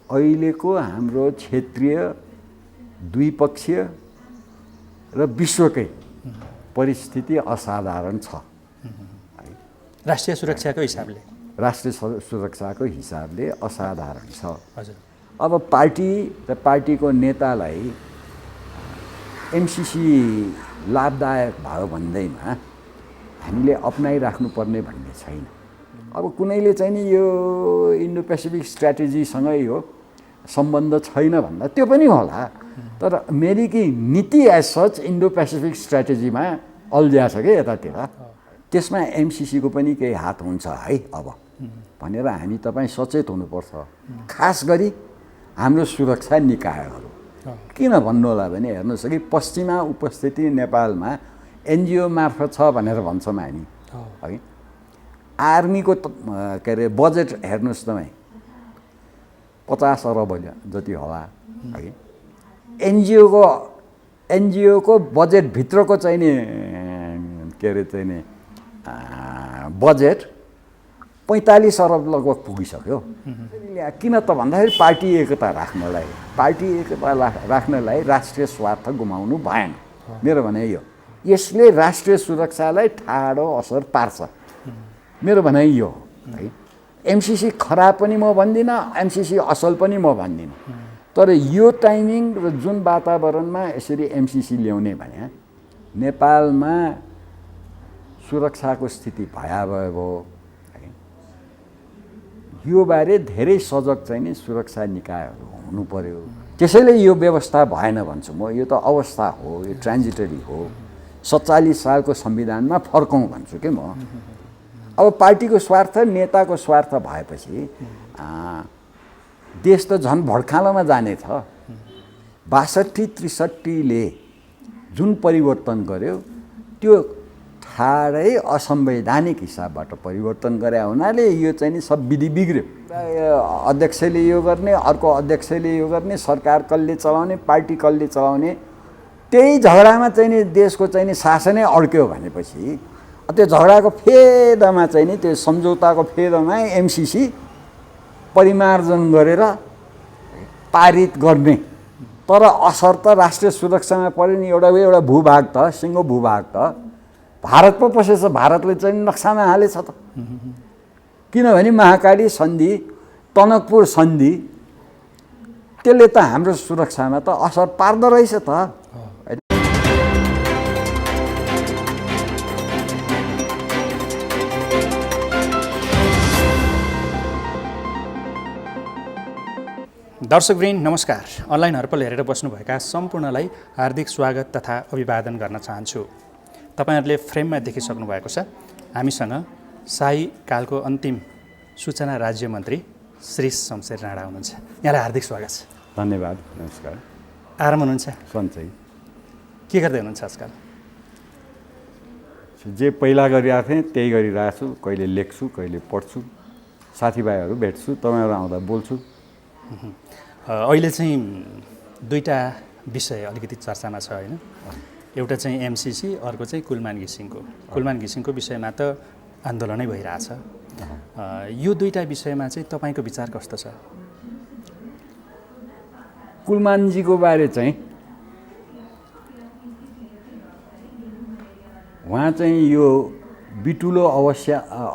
अहिलेको हाम्रो क्षेत्रीय द्विपक्षीय र विश्वकै परिस्थिति असाधारण छ। राष्ट्रिय सुरक्षाको हिसाबले असाधारण छ। हजुर। अब पार्टी र पार्टीको नेतालाई एमसिसी लाभदायक भयो भन्दैमा हामीले अपनाइराख्नुपर्ने भन्ने छैन। अब कुनैले चाहिँ नि यो इन्डो पेसिफिक स्ट्र्याटेजीसँगै यो सम्बन्ध छैन भन्दा त्यो पनि होला, तर अमेरिकी नीति एज सच इन्डो पेसिफिक स्ट्र्याटेजीमा अल्झिया छ कि यतातिर, त्यसमा एमसिसीको पनि केही हात हुन्छ है अब भनेर हामी तपाईँ सचेत हुनुपर्छ। खास गरी हाम्रो सुरक्षा निकायहरू किन भन्नु होला भने हेर्नुहोस् कि पश्चिमा उपस्थिति नेपालमा एनजिओ मार्फत छ भनेर भन्छौँ हामी है। आर्मीको के अरे बजेट हेर्नुहोस् तपाईँ 50 अरब जति होला है। एनजिओको बजेटभित्रको चाहिँ नि के अरे चाहिँ नि बजेट 45 अरब लगभग पुगिसक्यो। किन त भन्दाखेरि पार्टी एकता राख्नलाई राष्ट्रिय स्वार्थ गुमाउनु भएन। मेरो भनाइ यो, यसले राष्ट्रिय सुरक्षालाई ठाडो असर पार्छ। मेरो भनाइ यो है। एमसिसी खराब पनि म भन्दिनँ, एमसिसी असल पनि म भन्दिनँ, तर यो टाइमिङ र जुन वातावरणमा यसरी एमसिसी ल्याउने भने नेपालमा सुरक्षाको स्थिति भयावह भयो। यो बारे धेरै सजग चाहिँ नि सुरक्षा निकायहरू हुनु पर्यो। त्यसैले यो व्यवस्था भएन भन्छु म। यो त अवस्था हो, यो ट्रान्जिटरी हो। 47 सालको संविधानमा फर्कौँ भन्छु कि म। अब पार्टीको स्वार्थ नेताको स्वार्थ भएपछि देश त झन् भड्खालोमा जानेछ। 62-63ले जुन परिवर्तन गर्यो त्यो ठाडै असंवैधानिक हिसाबबाट परिवर्तन गरे हुनाले यो चाहिँ नि सब विधि बिग्र्यो। अध्यक्षले यो गर्ने, अर्को अध्यक्षले यो गर्ने, सरकार कसले चलाउने, पार्टी कसले चलाउने, त्यही झगडामा चाहिँ नि देशको चाहिँ नि शासनै अड्क्यो भनेपछि त्यो झगडाको फेदमा चाहिँ नि त्यो सम्झौताको फेदमा एमसिसी परिमार्जन गरेर पारित गर्ने, तर असर त राष्ट्रिय सुरक्षामा पर्यो नि। एउटा भूभाग त सिङ्गो भूभाग त भारत पो पसेछ। भारतले चाहिँ नक्सामा हालेछ त। किनभने महाकाली सन्धि, टनकपुर सन्धि, त्यसले त हाम्रो सुरक्षामा त असर पार्दो रहेछ त। दर्शकवृन्द नमस्कार। अनलाइन हर्पल हेरेर बस्नुभएका सम्पूर्णलाई हार्दिक स्वागत तथा अभिवादन गर्न चाहन्छु। तपाईहरुले फ्रेममा देखिसक्नु भएको छ, हामीसँग शाही कालको अन्तिम सूचना राज्य मन्त्री श्री शमशेर राणा हुनुहुन्छ। यहाँलाई हार्दिक स्वागत छ। धन्यवाद। नमस्कार। आराम हुनुहुन्छ? सन्चै। के गर्दै हुनुहुन्छ आजकल? जे पहिला गरिरहेको थिएँ त्यही गरिरहेको छु। कहिले लेख्छु, कहिले पढ्छु, साथीभाइहरू भेट्छु, तपाईहरु आउँदा बोल्छु। अहिले चाहिँ दुईटा विषय अलिकति चर्चामा छ हैन? एउटा चाहिँ एमसिसी, अर्को चाहिँ कुलमान घिसिङको। कुलमान घिसिङको विषयमा त आन्दोलनै भइरहेछ। यो दुईटा विषयमा चाहिँ तपाईको विचार कस्तो छ? कुलमानजीको बारे चाहिँ उहाँ चाहिँ यो बिटुलो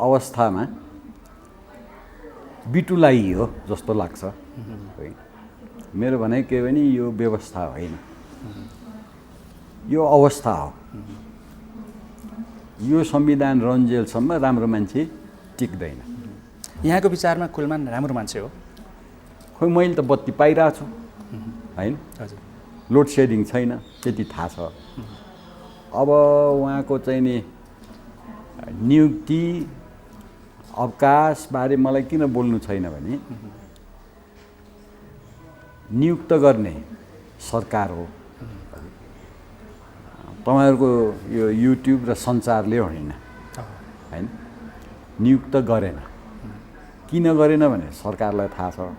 अवस्थामा बिटुलाइयो जस्तो लाग्छ। मेरो भनाइ के भने यो व्यवस्था होइन, यो अवस्था हो। यो संविधान रन्जेलसम्म राम्रो मान्छे टिक्दैन। यहाँको विचारमा कुलमान राम्रो मान्छे हो? खोइ मैले त बत्ती पाइरहेको छु हैन। हजुर। लोड सेडिङ छैन त्यति थाहा छ। अब उहाँको चाहिँ नि नियुक्ति अवकाशबारे मलाई किन बोल्नु छैन भने नियुक्त गर्ने सरकार हो। तपाईहरुको यो युट्युब र सञ्चारले होइन हैन। नियुक्त गरेन। किन गरेन भने सरकारलाई थाहा छ।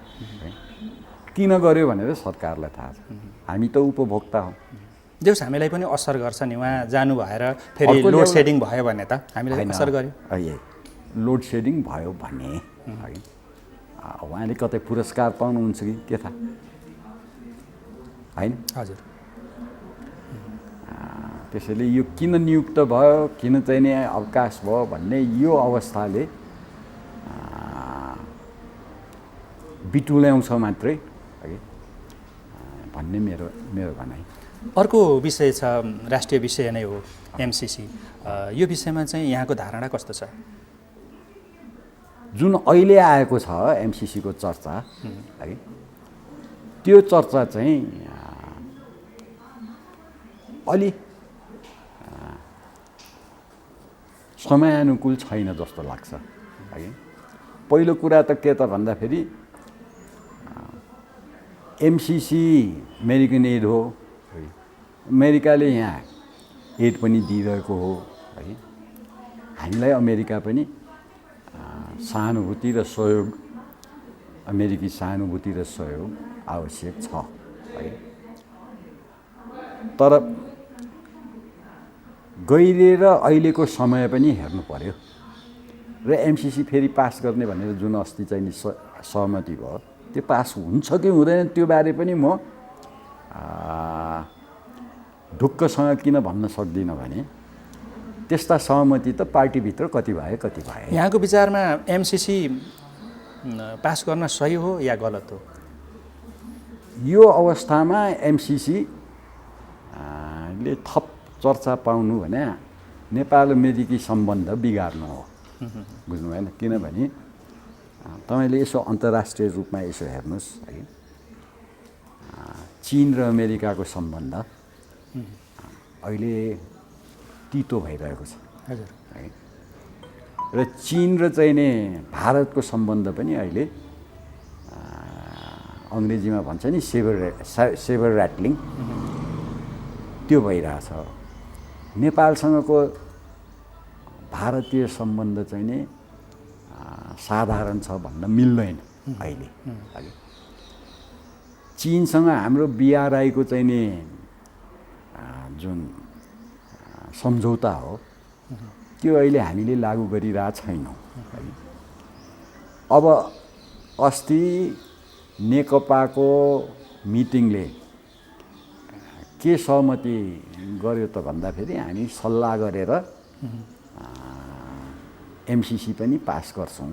किन गर्यो भनेर सरकारलाई थाहा छ। हामी त उपभोक्ता हौं। देउस हामीलाई पनि असर गर्छ नि। उहाँ जानु भएर फेरि लोड सेडिङ भयो भने त हामीलाई असर गर्यो। लोड सेडिङ भयो भने है उहाँले कतै पुरस्कार पाउनुहुन्छ कि के थाहा होइन। हजुर। त्यसैले यो किन नियुक्त भयो, किन चाहिँ नि अवकाश भयो भन्ने यो अवस्थाले बिटुल्याउँछ मात्रै है भन्ने मेरो भनाइ। अर्को विषय छ, राष्ट्रिय विषय नै हो एमसिसी। यो विषयमा चाहिँ यहाँको धारणा कस्तो छ? जुन अहिले आएको छ एमसिसीको चर्चा है, त्यो चर्चा चाहिँ अलि समयानुकूल छैन जस्तो लाग्छ है। पहिलो कुरा त के त भन्दाखेरि एमसिसी अमेरिकन एड हो, अमेरिकाले यहाँ एड पनि दिइरहेको हो है। हामीलाई अमेरिका पनि सहानुभूति र सहयोग, अमेरिकी सहानुभूति र सहयोग आवश्यक छ है। तर गहिले र अहिलेको समय पनि हेर्नु पर्यो र एमसिसी फेरि पास गर्ने भनेर जुन अस्ति चाहिँ सहमति भयो, त्यो पास हुन्छ कि हुँदैन त्यो बारे पनि म ढुक्कसँग किन भन्न सक्दिनँ भने त्यस्ता सहमति त पार्टीभित्र कति भए। यहाँको विचारमा एमसिसी पास गर्न सही हो या गलत हो? यो अवस्थामा एमसिसी ले थप चर्चा पाउनु भने नेपाल अमेरिकी सम्बन्ध बिगार्नु हो, बुझ्नु भएन। किनभने तपाईँले यसो अन्तर्राष्ट्रिय रूपमा यसो हेर्नुहोस् है, चीन र अमेरिकाको सम्बन्ध अहिले तितो भइरहेको छ हजुर है। र चीन र चाहिँ नि भारतको सम्बन्ध पनि अहिले अङ्ग्रेजीमा भन्छ नि सेबर ऱ्याटलिङ, त्यो भइरहेछ। नेपालसँगको भारतीय सम्बन्ध चाहिँ नि साधारण छ भन्न मिल्दैन अहिले है। चीनसँग हाम्रो बिआरआईको चाहिँ नि जुन सम्झौता हो त्यो अहिले हामीले लागू गरिरहेको छैनौँ है। अब अस्ति नेकपाको मिटिङले के सहमति गर्यो त भन्दाखेरि हामी सल्लाह गरेर एमसिसी पनि पास गर्छौँ,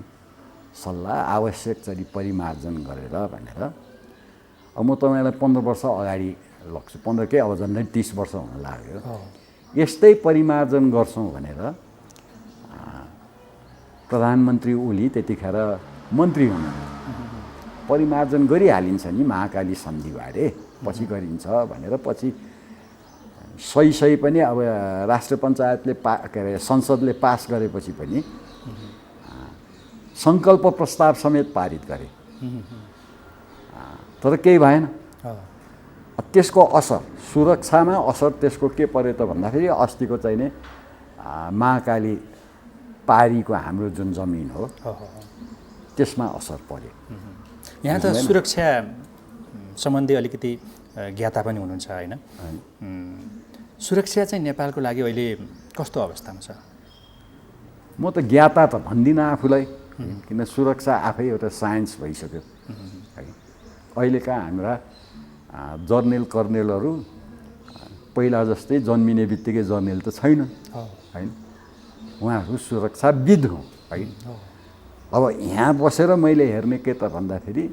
सल्लाह आवश्यक चाहिँ परिमार्जन गरेर भनेर। अब म तपाईँलाई 15 वर्ष अगाडि लग्छु, 15 के अब झन्डै 30 वर्ष हुन लाग्यो। यस्तै परिमार्जन गर्छौँ भनेर प्रधानमन्त्री ओली त्यतिखेर मन्त्री हुनुहुन्थ्यो, परिमार्जन गरिहालिन्छ नि महाकाली सन्धिबारे, पछि गरिन्छ भनेर पछि सही पनि अब राष्ट्र पञ्चायतले के अरे संसदले पास गरेपछि पनि सङ्कल्प प्रस्ताव समेत पारित गरे, तर केही भएन। त्यसको असर सुरक्षामा असर त्यसको के पर्यो त भन्दाखेरि अस्तिको चाहिँ नि महाकाली पारीको हाम्रो जुन जमिन हो त्यसमा असर पर्यो। यहाँ त सुरक्षा सम्बन्धी अलिकति ज्ञाता पनि हुनुहुन्छ होइन? सुरक्षा चाहिँ नेपालको लागि अहिले कस्तो अवस्थामा छ? म त ज्ञाता त भन्दिनँ आफूलाई, किन सुरक्षा आफै एउटा साइन्स भइसक्यो है। अहिलेका हाम्रा जर्नेल कर्नेलहरू पहिला जस्तै जन्मिने बित्तिकै जर्नेल त छैन होइन, उहाँहरू सुरक्षाविद हुँ है। अब यहाँ बसेर मैले हेर्ने के त भन्दाखेरि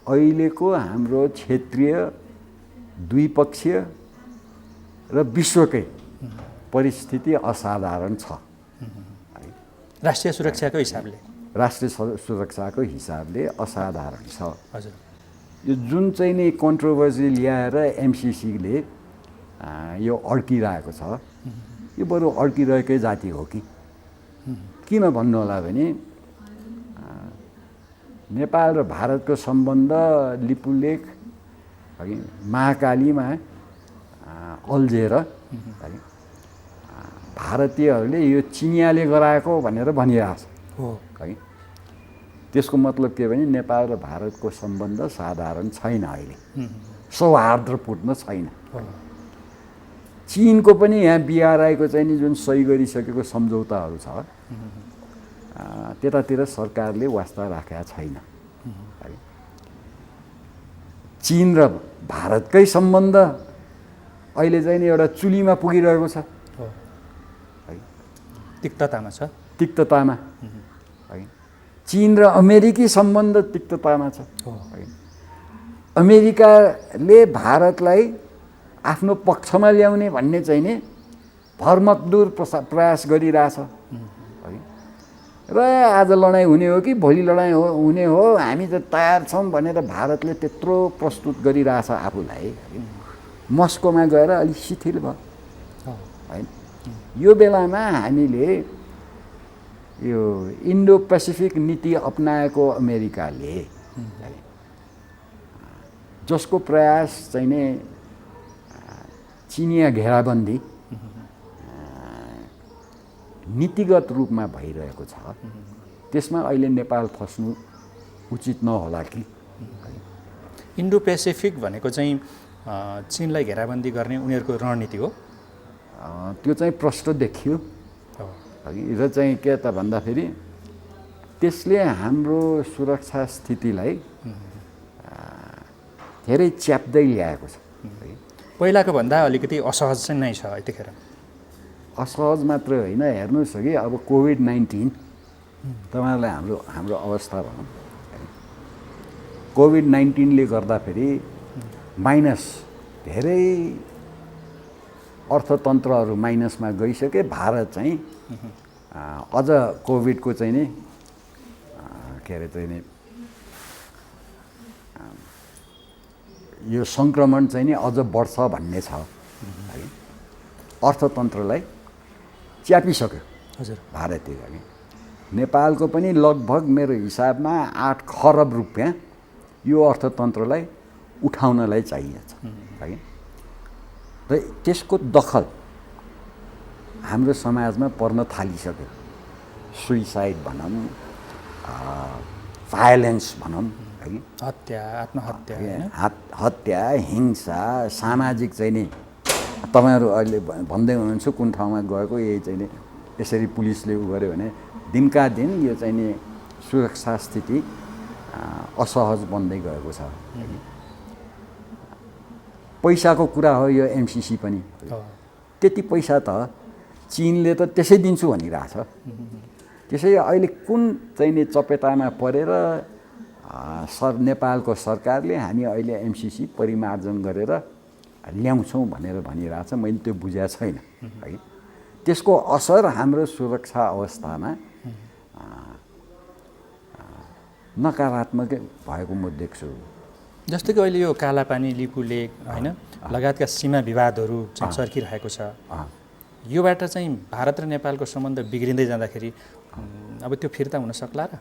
अहिलेको हाम्रो क्षेत्रीय द्विपक्षीय र विश्वकै परिस्थिति असाधारण छ है। राष्ट्रिय सुरक्षाको हिसाबले, राष्ट्रिय सुरक्षाको हिसाबले असाधारण छ। हजुर, यो जुन चाहिँ नि कन्ट्रोभर्सी ल्याएर एमसिसीले यो अड्किरहेको छ, यो बरु अड्किरहेकै जाति हो कि किन भन्नु होला भने नेपाल र भारतको सम्बन्ध लिपुलेख है महाकालीमा अल्झेर है भारतीयहरूले यो चिनियाले गराएको भनेर भनिरहेछ है। त्यसको मतलब के भने नेपाल र भारतको सम्बन्ध साधारण छैन, अहिले सौहार्दपूर्ण छैन। चीनको पनि यहाँ बिआरआईको चाहिँ नि जुन सही गरिसकेको सम्झौताहरू छ त्यतातिर सरकारले वास्ता राखेका छैन चीन र भारतकै सम्बन्ध अहिले चाहिँ नि एउटा चुलीमा पुगिरहेको छ, हो, तिक्ततामा छ, तिक्ततामा है। चीन र अमेरिकी सम्बन्ध तिक्ततामा छ। अमेरिकाले भारतलाई आफ्नो पक्षमा ल्याउने भन्ने चाहिँ नि भरमग्दुर प्रयास गरिरहेछ है। र आज लडाइँ हुने हो कि भोलि लडाइँ हुने हो, हामी त तयार छौँ भनेर भारतले त्यत्रो प्रस्तुत गरिरहेछ आफूलाई। मस्कोमा गएर अलिक शिथिल भयो है। यो बेलामा हामीले यो इन्डो पेसिफिक नीति अपनाएको अमेरिकाले, जसको प्रयास चाहिँ नि चिनिया घेराबन्दी नीतिगत रूपमा भइरहेको छ, त्यसमा अहिले नेपाल फस्नु उचित नहोला कि। इन्डो पेसिफिक भनेको चाहिँ चीनलाई घेराबन्दी गर्ने उनीहरूको रणनीति हो। त्यो चाहिँ प्रष्ट देखियो र चाहिँ के त भन्दाखेरि त्यसले हाम्रो सुरक्षा स्थितिलाई धेरै च्याप्दै ल्याएको छ। पहिलाको भन्दा अलिकति असहज चाहिँ नै छ यतिखेर। असहज मात्र होइन, हेर्नुहोस् कि अब कोभिड-19 तपाईँहरूलाई हाम्रो अवस्था भनौँ, कोभिड-19ले गर्दाखेरि माइनस धेरै अर्थतन्त्रहरू माइनसमा गइसके। भारत चाहिँ अझ कोभिडको चाहिँ नि के अरे चाहिँ नि यो सङ्क्रमण चाहिँ नि अझ बढ्छ भन्ने छ है। अर्थतन्त्रलाई च्यापिसक्यो हजुर भारतीय है। नेपालको पनि लगभग मेरो हिसाबमा 8 खरब रुपियाँ यो अर्थतन्त्रलाई उठाउनलाई चाहिएको छ है। र त्यसको दखल हाम्रो समाजमा पर्न थालिसक्यो। सुइसाइड भनौँ, भायोलेन्स भनौँ है, हत्या, आत्महत्या, हत्या, हिंसा, सामाजिक चाहिँ नि तपाईँहरू अहिले भन्दै हुनुहुन्छ कुन ठाउँमा गएको यही चाहिँ नि यसरी पुलिसले उ गर्यो भने दिनका दिन यो चाहिँ नि सुरक्षा स्थिति असहज बन्दै गएको छ। पैसाको कुरा हो यो एमसिसी पनि। त्यति पैसा त चीनले त त्यसै दिन्छु भनिरहेछ। त्यसै अहिले कुन चाहिँ नि चपेटामा परेर नेपालको सरकारले हामी अहिले एमसिसी परिमार्जन गरेर ल्याउँछौँ भनेर भनिरहेछ, मैले त्यो बुझेको छैन है। त्यसको असर हाम्रो सुरक्षा अवस्थामा नकारात्मक भएको म देख्छु। जस्तो कि अहिले यो कालापानी, लिपु लेक होइन लगायतका सीमा विवादहरू चाहिँ चर्किरहेको छ। योबाट चाहिँ भारत र नेपालको सम्बन्ध बिग्रिँदै जाँदाखेरि अब त्यो फिर्ता हुन सक्ला र?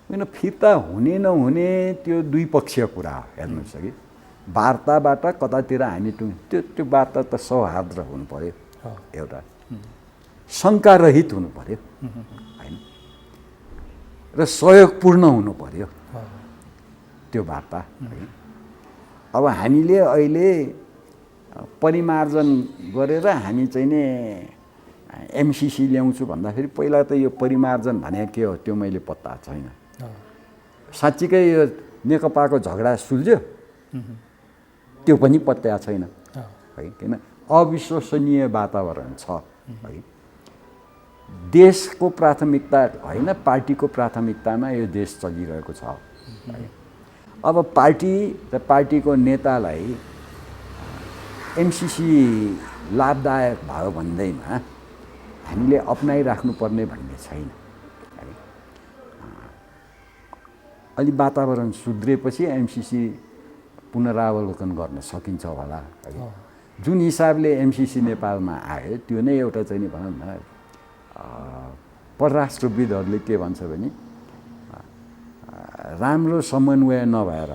होइन, फिर्ता हुने नहुने त्यो द्विपक्षीय कुरा हो। हेर्नुहोस् कि वार्ताबाट कतातिर हामी त्यो वार्ता त सौहार्द हुनु पर्यो, एउटा शङ्कारहित हुनु पर्यो होइन, र सहयोगपूर्ण हुनु पर्यो त्यो वार्ता है। अब हामीले अहिले परिमार्जन गरेर हामी चाहिँ नि एमसिसी ल्याउँछु भन्दाखेरि पहिला त यो परिमार्जन भने के हो त्यो मैले पत्ता छैन। साँच्चीकै यो नेकपाको झगडा सुल्झ्यो त्यो पनि पत्ता छैन है। किन अविश्वसनीय वातावरण छ है। देशको प्राथमिकता होइन, पार्टीको प्राथमिकतामा यो देश चलिरहेको छ है। अब पार्टी र पार्टीको नेतालाई एमसिसी लाभदायक भयो भन्दैमा हामीले अपनाइराख्नुपर्ने भन्ने छैन है। अलि वातावरण सुध्रिएपछि एमसिसी पुनरावलोकन गर्न सकिन्छ होला है। जुन हिसाबले एमसिसी नेपालमा आयो त्यो नै एउटा चाहिँ नि भनौँ न परराष्ट्रविदहरूले के भन्छ भने राम्रो समन्वय नभएर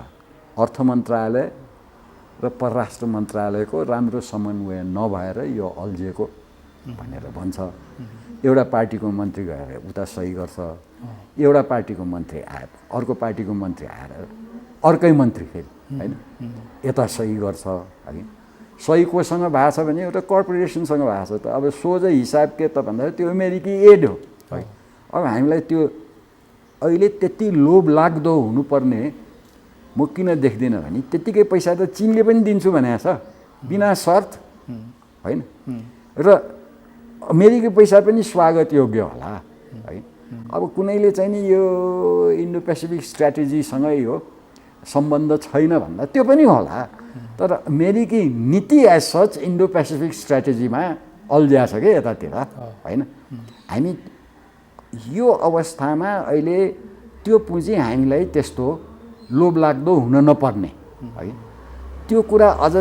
अर्थ मन्त्रालय र परराष्ट्र मन्त्रालयको राम्रो समन्वय नभएर यो अल्झिएको भनेर भन्छ। एउटा पार्टीको मन्त्री गएर उता सही गर्छ, एउटा पार्टीको मन्त्री आएर अर्को पार्टीको मन्त्री आएर अर्कै मन्त्री फेरि होइन यता सही गर्छ है। सही कोसँग भएको छ भने एउटा कर्पोरेसनसँग भएको छ त अब सोझै हिसाब के त भन्दाखेरि त्यो अमेरिकी एड हो है। अब हामीलाई त्यो अहिले त्यति लोभ लाग्दो हुनुपर्ने म किन देख्दिनँ भने त्यत्तिकै पैसा त चीनले पनि दिन्छु भनेको छ बिना शर्त होइन र अमेरिकी पैसा पनि स्वागत योग्य होला है। अब कुनैले चाहिँ नि यो इन्डो पेसिफिक स्ट्र्याटेजीसँग यो सम्बन्ध छैन भन्दा त्यो पनि होला, तर अमेरिकी नीति एज सच इन्डो पेसिफिक स्ट्र्याटेजीमा अल्झिया छ कि यतातिर होइन। हामी यो अवस्थामा अहिले त्यो पुँजी हामीलाई त्यस्तो लोभलाग्दो हुन नपर्ने है, त्यो कुरा अझ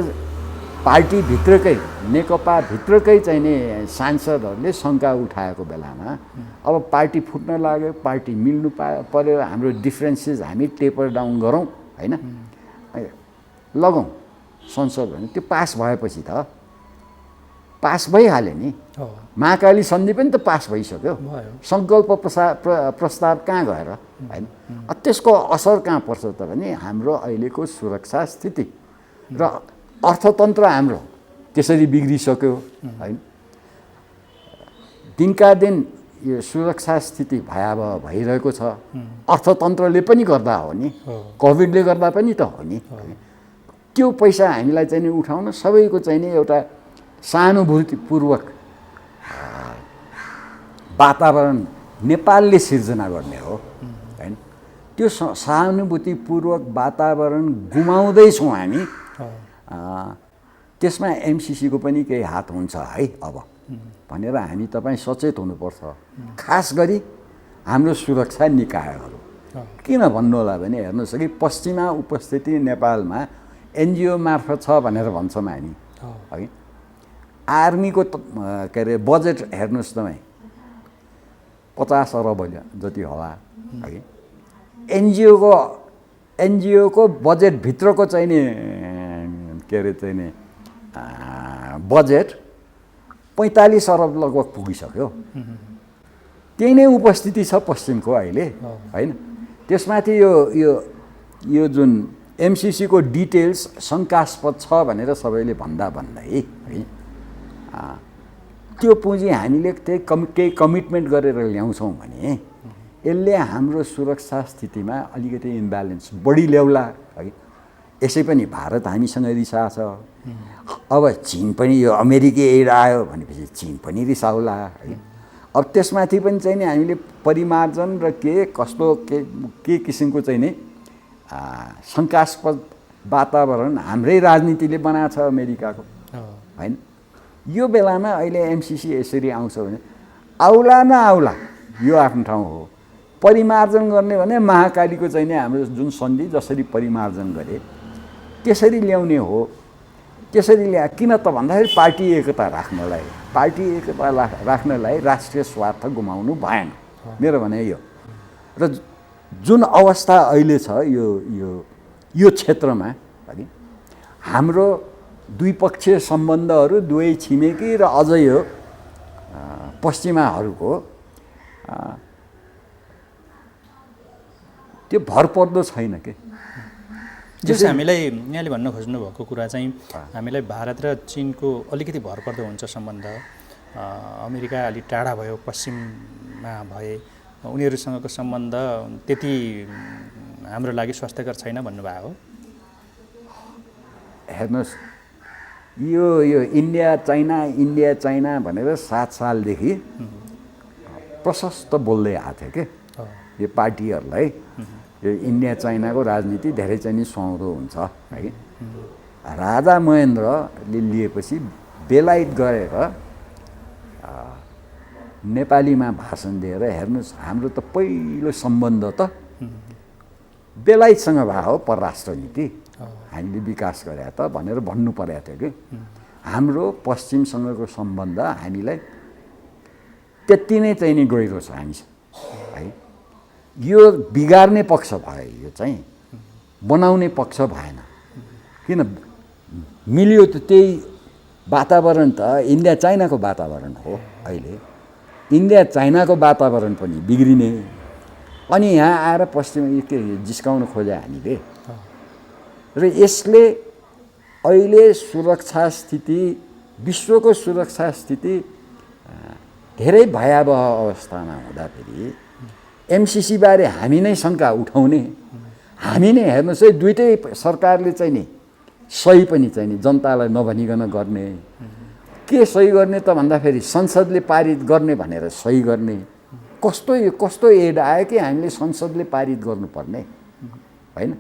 पार्टीभित्रकै नेकपाभित्रकै चाहिँ नि सांसदहरूले शङ्का उठाएको बेलामा अब पार्टी फुट्न लाग्यो, पार्टी मिल्नु पर्यो, हाम्रो डिफ्रेन्सेस हामी टेपर डाउन गरौँ होइन, लगाउँ संसद भने त्यो पास भएपछि त पास भइहाल्यो नि। महाकाली सन्धि पनि त पास भइसक्यो, सङ्कल्प प्रस्ताव कहाँ गएर होइन। त्यसको असर कहाँ पर्छ त भने हाम्रो अहिलेको सुरक्षा स्थिति र अर्थतन्त्र हाम्रो त्यसरी बिग्रिसक्यो होइन। दिनका दिन यो सुरक्षा स्थिति भयावह भइरहेको छ, अर्थतन्त्रले पनि गर्दा हो नि, कोभिडले गर्दा पनि त हो नि। त्यो पैसा हामीलाई चाहिँ नि उठाउन सबैको चाहिँ नि एउटा सहानुभूतिपूर्वक वातावरण नेपालले सिर्जना गर्ने हो होइन। त्यो सहानुभूतिपूर्वक वातावरण गुमाउँदैछौँ हामी, त्यसमा एमसिसीको पनि केही हात हुन्छ है अब भनेर हामी तपाईँ सचेत हुनुपर्छ। खास गरी हाम्रो सुरक्षा निकायहरू किन भन्नु होला भने हेर्नुहोस् कि पश्चिमा उपस्थिति नेपालमा एनजिओ मार्फत छ भनेर भन्छौँ हामी है। आर्मीको के अरे बजेट हेर्नुहोस् तपाईँ 50 अरब जति होला है। एनजिओको बजेटभित्रको चाहिँ नि के अरे चाहिँ नि बजेट 45 अरब लगभग पुगिसक्यो। त्यही नै उपस्थिति छ पश्चिमको अहिले होइन। त्यसमाथि यो जुन एमसिसीको डिटेल्स शङ्कास्पद छ भनेर सबैले भन्दै है, त्यो पुँजी हामीले केही कमिटमेन्ट गरेर ल्याउँछौँ भने यसले हाम्रो सुरक्षा स्थितिमा अलिकति इम्ब्यालेन्स बढी ल्याउला है। यसै पनि भारत हामीसँग रिसाएको छ, अब चीन पनि यो अमेरिकी एड आयो भनेपछि चीन पनि रिसाउला है। अब त्यसमाथि पनि चाहिँ नि हामीले परिमार्जन र कस्तो के किसिमको चाहिँ नि शङ्कास्पद वातावरण हाम्रै राजनीतिले बनाएको छ अमेरिकाको होइन। यो बेलामा अहिले एमसिसी यसरी आउँछ भने आउला नआउला यो आफ्नो ठाउँ हो। परिमार्जन गर्ने भने महाकालीको चाहिँ नि हाम्रो जुन सन्धि जसरी परिमार्जन गरे त्यसरी ल्याउने हो। त्यसरी किन त भन्दाखेरि पार्टी एकता राख्नलाई राष्ट्रिय स्वार्थ गुमाउनु भएन मेरो भनाइ यो। र जुन अवस्था अहिले छ यो क्षेत्रमा है, हाम्रो द्विपक्षीय सम्बन्धहरू दुवै छिमेकी र अझ यो पश्चिमाहरूको त्यो भरपर्दो छैन के। जस्तै हामीलाई यहाँले भन्न खोज्नु भएको कुरा चाहिँ हामीलाई भारत र चीनको अलिकति भरपर्दो हुन्छ सम्बन्ध, अमेरिका अलि टाढा भयो, पश्चिममा भए उनीहरूसँगको सम्बन्ध त्यति हाम्रो लागि स्वास्थ्यकर छैन भन्नुभएको हो। हेर्नुहोस् यो इन्डिया चाइना भनेर 7 सालदेखि प्रशस्त बोल्दै आएको थियो कि यो पार्टीहरूलाई। यो इन्डिया चाइनाको राजनीति धेरै चाहिँ नि सुहाउँदो हुन्छ है। राजा महेन्द्रले लिएपछि बेलायत गएर नेपालीमा भाषण दिएर हेर्नुहोस् हाम्रो त पहिलो सम्बन्ध त बेलायतसँग भएको हो, परराष्ट्र नीति हामीले विकास गरे त भनेर भन्नु परेको थियो कि हाम्रो पश्चिमसँगको सम्बन्ध हामीलाई त्यति नै चाहिँ नि गहिरो छ हामीसँग है। यो बिगार्ने पक्ष भयो, यो चाहिँ बनाउने पक्ष भएन। किन मिल्यो त त्यही वातावरण त इन्डिया चाइनाको वातावरण हो। अहिले इन्डिया चाइनाको वातावरण पनि बिग्रिने अनि यहाँ आएर पश्चिम के जिस्काउन खोजे हामीले। र यसले अहिले सुरक्षा स्थिति विश्वको सुरक्षा स्थिति धेरै भयावह अवस्थामा हुँदाखेरि एमसिसी बारे हामी नै शङ्का उठाउने, हामी नै हेर्नुहोस् है, दुइटै सरकारले चाहिँ नि सही पनि चाहिँ नि जनतालाई नभनिकन गर्ने। के सही गर्ने त भन्दाखेरि संसदले पारित गर्ने भनेर सही गर्ने। कस्तो एड आयो कि हामीले संसदले पारित गर्नुपर्ने होइन?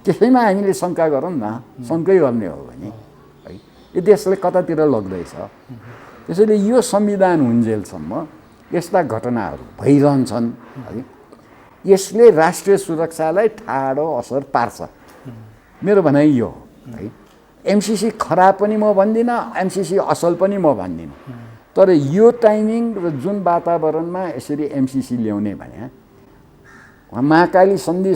त्यसैमा हामीले शङ्का गरौँ न, शङ्कै गर्ने हो भने है यो देशले कतातिर लग्दैछ। त्यसैले यो संविधान हुन्जेलसम्म यस्ता घटनाहरू भइरहन्छन् है। यसले राष्ट्रिय सुरक्षालाई ठाडो असर पार्छ, मेरो भनाइ यो हो है। एमसिसी खराब पनि म भन्दिनँ, एमसिसी असल पनि म भन्दिनँ, तर यो टाइमिङ र जुन वातावरणमा यसरी एमसिसी ल्याउने भने महाकाली सन्धि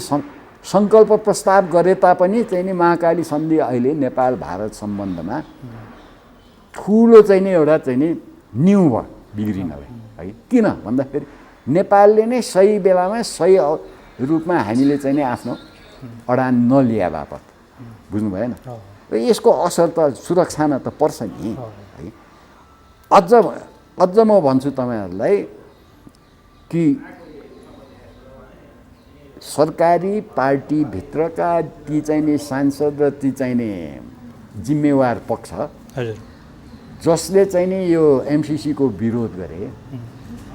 सङ्कल्प प्रस्ताव गरे तापनि चाहिँ नि महाकाली सन्धि अहिले नेपाल भारत सम्बन्धमा ठुलो चाहिँ नि एउटा चाहिँ नि न्यू भयो बिग्रिनलाई है। किन भन्दाखेरि नेपालले नै सही बेलामा सही रूपमा हामीले चाहिँ नि आफ्नो अडान नलिया बापत, बुझ्नु भएन? र यसको असर त सुरक्षामा त पर्छ नि है। अझ म भन्छु तपाईँहरूलाई कि सरकारी पार्टीभित्रका ती चाहिँ नि सांसद र ती चाहिँ नि जिम्मेवार पक्ष जसले चाहिँ नि यो एमसिसीको विरोध गरे,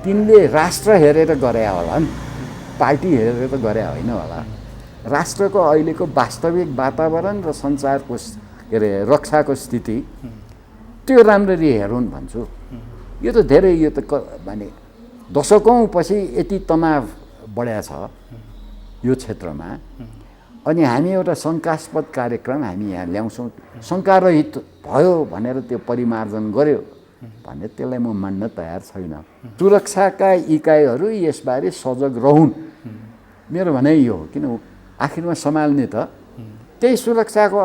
तिनले राष्ट्र हेरेर गरे होला नि, पार्टी हेरेर त गरे होइन होला। राष्ट्रको अहिलेको वास्तविक वातावरण र संसारको के अरे रक्षाको स्थिति त्यो राम्ररी हेरौँ भन्छु। यो त धेरै यो त भने दशकौँ पछि यति तनाव बढ्या छ यो क्षेत्रमा, अनि हामी एउटा शङ्कास्पद कार्यक्रम हामी यहाँ ल्याउँछौँ, शङ्कारहित भयो भनेर त्यो परिमार्जन गर्यो भने त्यसलाई म मान्न तयार छैन। सुरक्षाका इकाइहरू यसबारे सजग रहन्, मेरो भनाइ यो हो। किन आखिरमा सम्हाल्ने त त्यही सुरक्षाको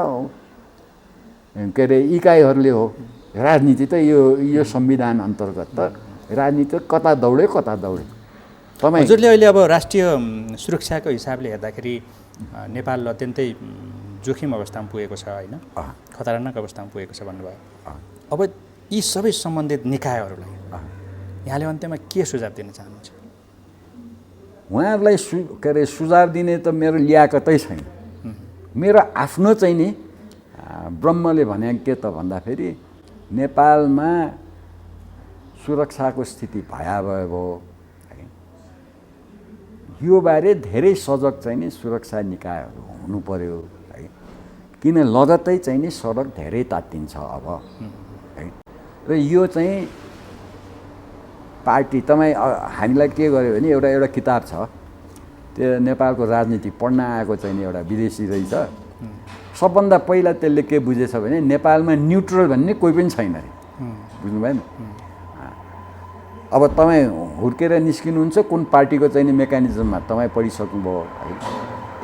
के अरे इकाइहरूले हो। राजनीति त यो संविधान अन्तर्गत त राजनीति कता दौड्यो तपाईँ। हजुरले अहिले अब राष्ट्रिय सुरक्षाको हिसाबले हेर्दाखेरि नेपाल अत्यन्तै जोखिम अवस्थामा पुगेको छ होइन, खतरनाक अवस्थामा पुगेको छ भन्नुभयो। अब यी सबै सम्बन्धित निकायहरूलाई यहाँले अन्त्यमा के सुझाव दिन चाहनुहुन्छ? उहाँहरूलाई के अरे सुझाव दिने त मेरो लियाकतै छैन। मेरो आफ्नो चाहिँ नि ब्रह्मले भने के त भन्दाखेरि नेपालमा सुरक्षाको स्थिति भयावह भयो, यो बारे धेरै सजग चाहिँ नि सुरक्षा निकायहरू हुनु पर्यो है। किन लगत्तै चाहिँ नि सडक धेरै तात्तिन्छ अब है। र यो चाहिँ पार्टी तपाईँ हामीलाई के गर्यो भने एउटा किताब छ, त्यो नेपालको राजनीति पढ्न आएको चाहिँ नि एउटा विदेशी रहेछ। सबभन्दा पहिला त्यसले के बुझेछ भने नेपालमा न्युट्रल भन्ने कोही पनि छैन अरे, बुझ्नु भएन? अब तपाईँ हुर्केर निस्किनुहुन्छ कुन पार्टीको चाहिँ नि मेकानिजममा तपाईँ पढिसक्नुभयो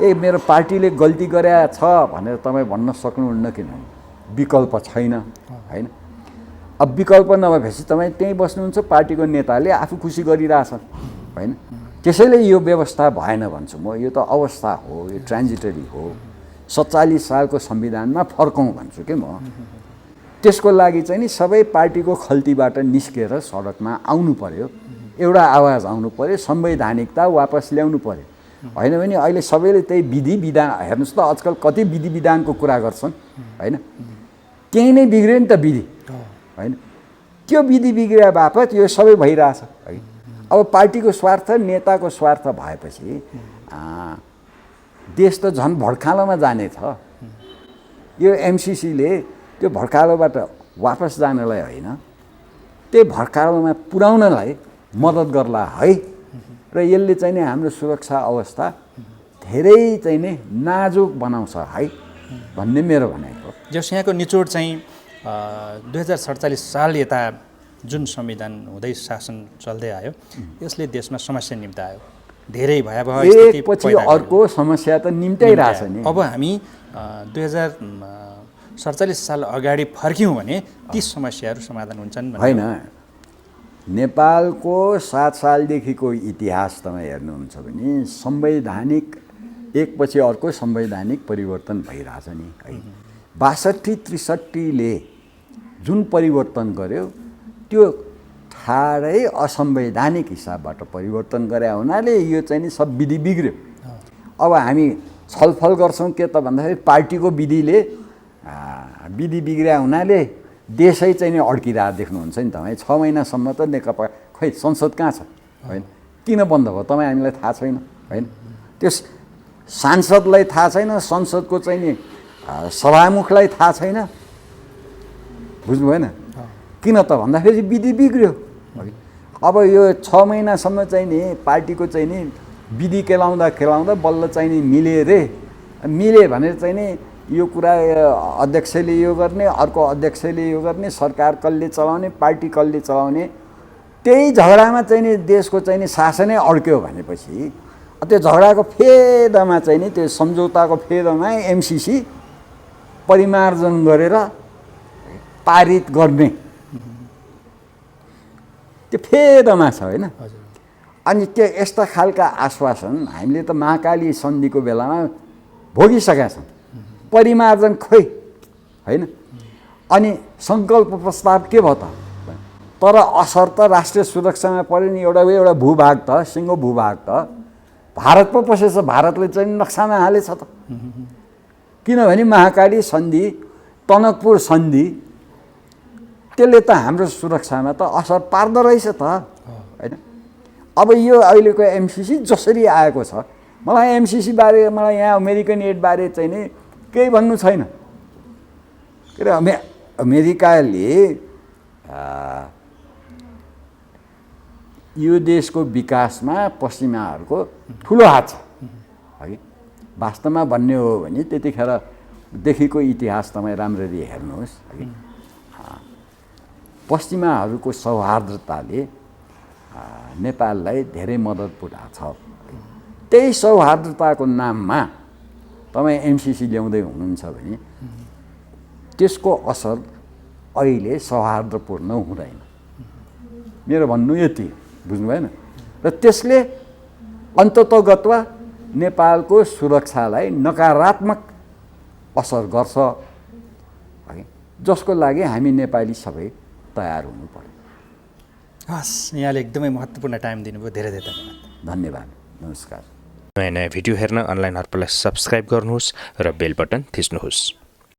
है। मेरो पार्टीले गल्ती गरे छ भनेर तपाईँ भन्न सक्नुहुन्न, किनभने विकल्प छैन होइन। अब विकल्प नभएपछि तपाईँ त्यहीँ बस्नुहुन्छ, पार्टीको नेताले आफू खुसी गरिरहेछ होइन। त्यसैले यो व्यवस्था भएन भन्छु म। यो त अवस्था हो, यो ट्रान्जिटरी हो। 47 सालको संविधानमा फर्कौँ भन्छु कि म। त्यसको लागि चाहिँ नि सबै पार्टीको खल्तीबाट निस्केर सडकमा आउनु पर्यो, एउटा आवाज आउनु पर्यो, संवैधानिकता वापस ल्याउनु पर्यो। होइन भने अहिले सबैले त्यही विधि विधान, हेर्नुहोस् त आजकल कति विधि विधानको कुरा गर्छन् होइन। त्यही नै बिग्रियो नि त विधि होइन। त्यो विधि बिग्रिया बापत यो सबै भइरहेछ है। अब पार्टीको स्वार्थ नेताको स्वार्थ भएपछि देश त झन् भड्कालोमा जानेछ। यो एमसिसीले त्यो भड्कालोबाट वापस जानलाई होइन, त्यही भड्कालोमा पुर्याउनलाई मद्दत गर्ला है। र यसले चाहिँ नि हाम्रो सुरक्षा अवस्था धेरै चाहिँ नि नाजुक बनाउँछ है भन्ने मेरो भनाइ हो। जस यहाँको निचोड चाहिँ 2047 साल यता जुन संविधान हुँदै शासन चल्दै आयो, यसले देशमा समस्या निम्तायो, धेरै भयावह स्थिति पछि अर्को समस्या त निम्त्याइरहेछ नि। अब हामी 2047 साल अगाडि फर्क्यौँ भने ती समस्याहरू समाधान हुन्छन् होइन। नेपालको 7 सालदेखिको इतिहास तपाईँ हेर्नुहुन्छ भने संवैधानिक एकपछि अर्को संवैधानिक परिवर्तन भइरहेछ नि है। 62-63ले जुन परिवर्तन गर्यो त्यो ठाडै असंवैधानिक हिसाबबाट परिवर्तन गरे हुनाले यो चाहिँ नि सब विधि बिग्रियो। अब हामी छलफल गर्छौँ के त भन्दाखेरि पार्टीको विधिले विधि बिग्रिया हुनाले देशै चाहिँ नि अड्किरहेको देख्नुहुन्छ नि तपाईँ। 6 महिनासम्म त नेकपा खै संसद कहाँ छ होइन, किन बन्द भयो तपाईँ हामीलाई थाहा छैन होइन। त्यो सांसदलाई थाहा छैन, संसदको चाहिँ नि सभामुखलाई थाहा छैन, बुझ्नु भएन। किन त भन्दाखेरि विधि बिग्रियो। अब यो 6 महिनासम्म चाहिँ नि पार्टीको चाहिँ नि विधि केलाउँदा बल्ल चाहिँ नि मिले भनेर चाहिँ नि यो कुरा अध्यक्षले यो गर्ने, अर्को अध्यक्षले यो गर्ने, सरकार कसले चलाउने, पार्टी कसले चलाउने, त्यही झगडामा चाहिँ नि देशको चाहिँ नि शासनै अड्क्यो भनेपछि त्यो झगडाको फेदमा चाहिँ नि त्यो सम्झौताको फेदमा एमसिसी परिमार्जन गरेर पारित गर्ने त्यो फेदमा छ होइन। अनि त्यो यस्ता खालका आश्वासन हामीले त महाकाली सन्धिको बेलामा भोगिसकेका छौँ। परिमार्जन खोइ होइन। अनि सङ्कल्प प्रस्ताव के भयो त, तर असर त राष्ट्रिय सुरक्षामा पऱ्यो नि। एउटा भूभाग त सिङ्गो भूभाग त भारत पो पसेछ, भारतले चाहिँ नक्सामा हालेछ त। किनभने महाकाली सन्धि, टनकपुर सन्धि त्यसले त हाम्रो सुरक्षामा त असर पार्दो रहेछ त होइन। अब यो अहिलेको एमसिसी जसरी आएको छ, मलाई एमसिसी बारे, मलाई यहाँ अमेरिकन एड बारे चाहिँ नि केही भन्नु छैन। के अरे अमेरिकाले यो देशको विकासमा पश्चिमाहरूको ठुलो हात छ है। वास्तवमा भन्ने हो भने त्यतिखेरदेखिको इतिहास तपाईँ राम्ररी हेर्नुहोस् है। पश्चिमाहरूको सौहार्दताले नेपाललाई धेरै मद्दत पुर्याएको छ। त्यही सौहार्दताको नाममा तपाईँ एमसिसी ल्याउँदै हुनुहुन्छ भने त्यसको असर अहिले सौहार्दपूर्ण हुँदैन। मेरो भन्नु यति, बुझ्नु भएन। र त्यसले अन्ततोगत्वा नेपालको सुरक्षालाई नकारात्मक असर गर्छ है, जसको लागि हामी नेपाली सबै तयार हुनु पर्यो। हस्, यहाँले एकदमै महत्त्वपूर्ण टाइम दिनुभयो, धेरै धेरै धन्यवाद। धन्यवाद, नमस्कार। नयाँ भिडियो हेर्न अनलाइन हर्पललाई सब्सक्राइब गर्नुहोस् र बेल बटन थिच्नुहोस्।